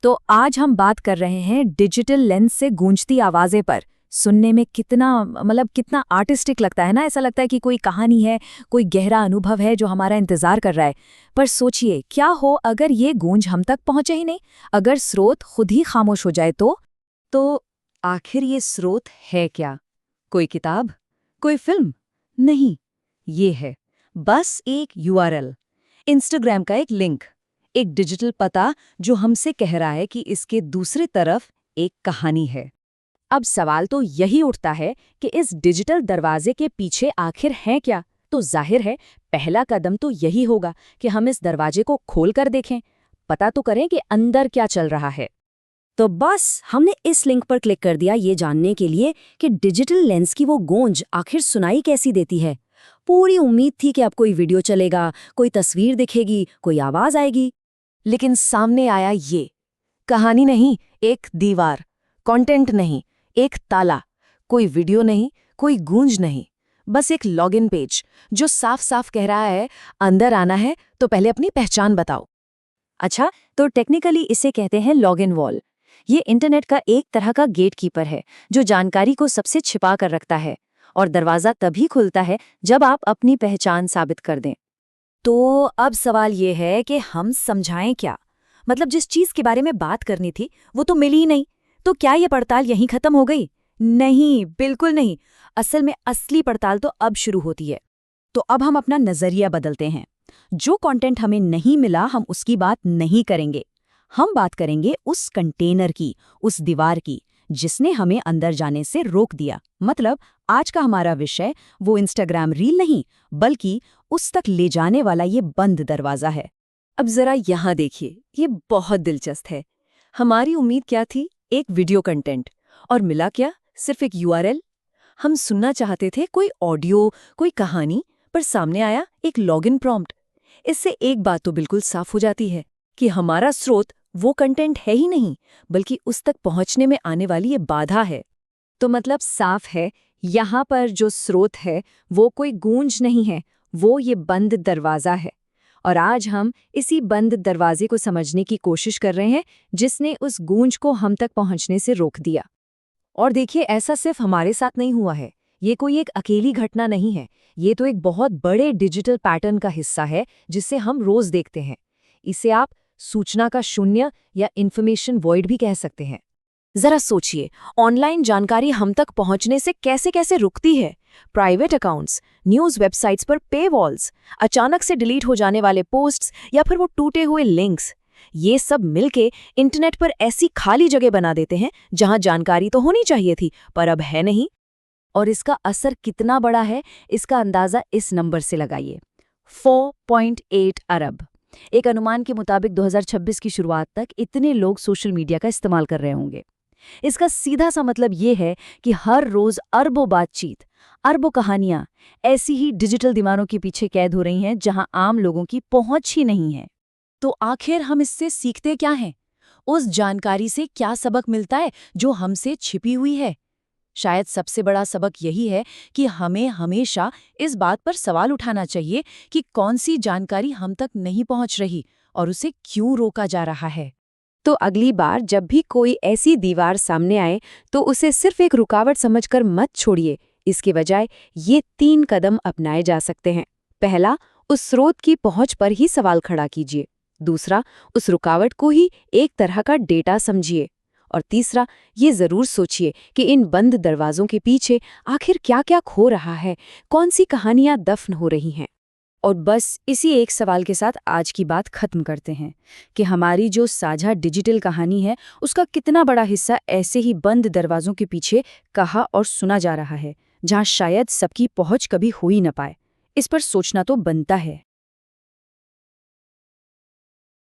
तो आज हम बात कर रहे हैं डिजिटल लेंस से गूंजती आवाजें पर। सुनने में कितना आर्टिस्टिक लगता है ना, ऐसा लगता है कि कोई कहानी है, कोई गहरा अनुभव है जो हमारा इंतजार कर रहा है। पर सोचिए, क्या हो अगर ये गूंज हम तक पहुंचे ही नहीं, अगर स्रोत खुद ही खामोश हो जाए तो आखिर ये स्रोत है क्या? कोई किताब, कोई फिल्म? नहीं, ये है बस एक यूआरएल, इंस्टाग्राम का एक लिंक, एक डिजिटल पता जो हमसे कह रहा है कि इसके दूसरी तरफ एक कहानी है। अब सवाल तो यही उठता है कि इस डिजिटल दरवाजे के पीछे आखिर है क्या? तो जाहिर है पहला कदम तो यही होगा कि हम इस दरवाजे को खोल कर देखें, पता तो करें कि अंदर क्या चल रहा है। तो बस हमने इस लिंक पर क्लिक कर दिया ये जानने के लिए कि डिजिटल लेंस की वो गूंज आखिर सुनाई कैसी देती है। पूरी उम्मीद थी कि अब कोई वीडियो चलेगा, कोई तस्वीर दिखेगी, कोई आवाज आएगी। लेकिन सामने आया ये कहानी नहीं, एक दीवार, कंटेंट नहीं, एक ताला, कोई वीडियो नहीं, कोई गूंज नहीं, बस एक लॉगिन पेज जो साफ साफ कह रहा है अंदर आना है तो पहले अपनी पहचान बताओ। अच्छा, तो टेक्निकली इसे कहते हैं लॉगिन वॉल। ये इंटरनेट का एक तरह का गेटकीपर है जो जानकारी को सबसे छिपा कर रखता है, और दरवाजा तभी खुलता है जब आप अपनी पहचान साबित कर दें। तो अब सवाल ये है कि हम समझाएं क्या? मतलब जिस चीज के बारे में बात करनी थी वो तो मिली ही नहीं, तो क्या ये पड़ताल यहीं खत्म हो गई? नहीं, बिल्कुल नहीं। असल में असली पड़ताल तो अब शुरू होती है। तो अब हम अपना नजरिया बदलते हैं। जो कंटेंट हमें नहीं मिला हम उसकी बात नहीं करेंगे, हम बात करेंगे उस कंटेनर की, उस दीवार की जिसने हमें अंदर जाने से रोक दिया। मतलब आज का हमारा विषय वो इंस्टाग्राम रील नहीं, बल्कि उस तक ले जाने वाला ये बंद दरवाजा है। अब जरा यहाँ देखिए, ये बहुत दिलचस्प है। हमारी उम्मीद क्या थी? एक वीडियो कंटेंट, और मिला क्या? सिर्फ एक यूआरएल। हम सुनना चाहते थे कोई ऑडियो, कोई कहानी, पर सामने आया एक लॉगिन प्रॉम्प्ट। इससे एक बात तो बिल्कुल साफ हो जाती है कि हमारा स्रोत वो कंटेंट है ही नहीं, बल्कि उस तक पहुंचने में आने वाली ये बाधा है। तो मतलब साफ है, यहाँ पर जो स्रोत है वो कोई गूंज नहीं है, वो ये बंद दरवाजा है। और आज हम इसी बंद दरवाजे को समझने की कोशिश कर रहे हैं जिसने उस गूंज को हम तक पहुंचने से रोक दिया। और देखिए, ऐसा सिर्फ हमारे साथ नहीं हुआ है, ये कोई एक अकेली घटना नहीं है, ये तो एक बहुत बड़े डिजिटल पैटर्न का हिस्सा है जिसे हम रोज देखते हैं। इसे आप सूचना का शून्य या इन्फॉर्मेशन वॉइड भी कह सकते हैं। जरा सोचिए, ऑनलाइन जानकारी हम तक पहुंचने से कैसे कैसे रुकती है। प्राइवेट अकाउंट्स, न्यूज़ वेबसाइट्स पर पे वॉल्स, अचानक से डिलीट हो जाने वाले पोस्ट्स, या फिर वो टूटे हुए लिंक्स, ये सब मिलके इंटरनेट पर ऐसी खाली जगह बना देते हैं जहां जानकारी तो होनी चाहिए थी पर अब है नहीं। और इसका असर कितना बड़ा है, इसका अंदाजा इस नंबर से लगाइए, 4.8 अरब। एक अनुमान के मुताबिक 2026 की शुरुआत तक इतने लोग सोशल मीडिया का इस्तेमाल कर रहे होंगे। इसका सीधा सा मतलब ये है कि हर रोज अरबों बातचीत, अरबों कहानियां ऐसी ही डिजिटल दीवारों के पीछे कैद हो रही हैं जहां आम लोगों की पहुंच ही नहीं है। तो आखिर हम इससे सीखते क्या हैं? उस जानकारी से क्या सबक मिलता है जो हमसे छिपी हुई है? शायद सबसे बड़ा सबक यही है कि हमें हमेशा इस बात पर सवाल उठाना चाहिए कि कौन सी जानकारी हम तक नहीं पहुंच रही और उसे क्यों रोका जा रहा है। तो अगली बार जब भी कोई ऐसी दीवार सामने आए तो उसे सिर्फ एक रुकावट समझकर मत छोड़िए। इसके बजाय ये 3 कदम अपनाए जा सकते हैं। पहला, उस स्रोत की पहुंच पर ही सवाल खड़ा कीजिए। दूसरा, उस रुकावट को ही एक तरह का डेटा समझिए। और तीसरा, ये जरूर सोचिए कि इन बंद दरवाजों के पीछे आखिर क्या क्या खो रहा है, कौन सी कहानियां दफन हो रही हैं। और बस इसी एक सवाल के साथ आज की बात खत्म करते हैं कि हमारी जो साझा डिजिटल कहानी है उसका कितना बड़ा हिस्सा ऐसे ही बंद दरवाजों के पीछे कहा और सुना जा रहा है, जहां शायद सबकी पहुंच कभी हो ही न पाए। इस पर सोचना तो बनता है।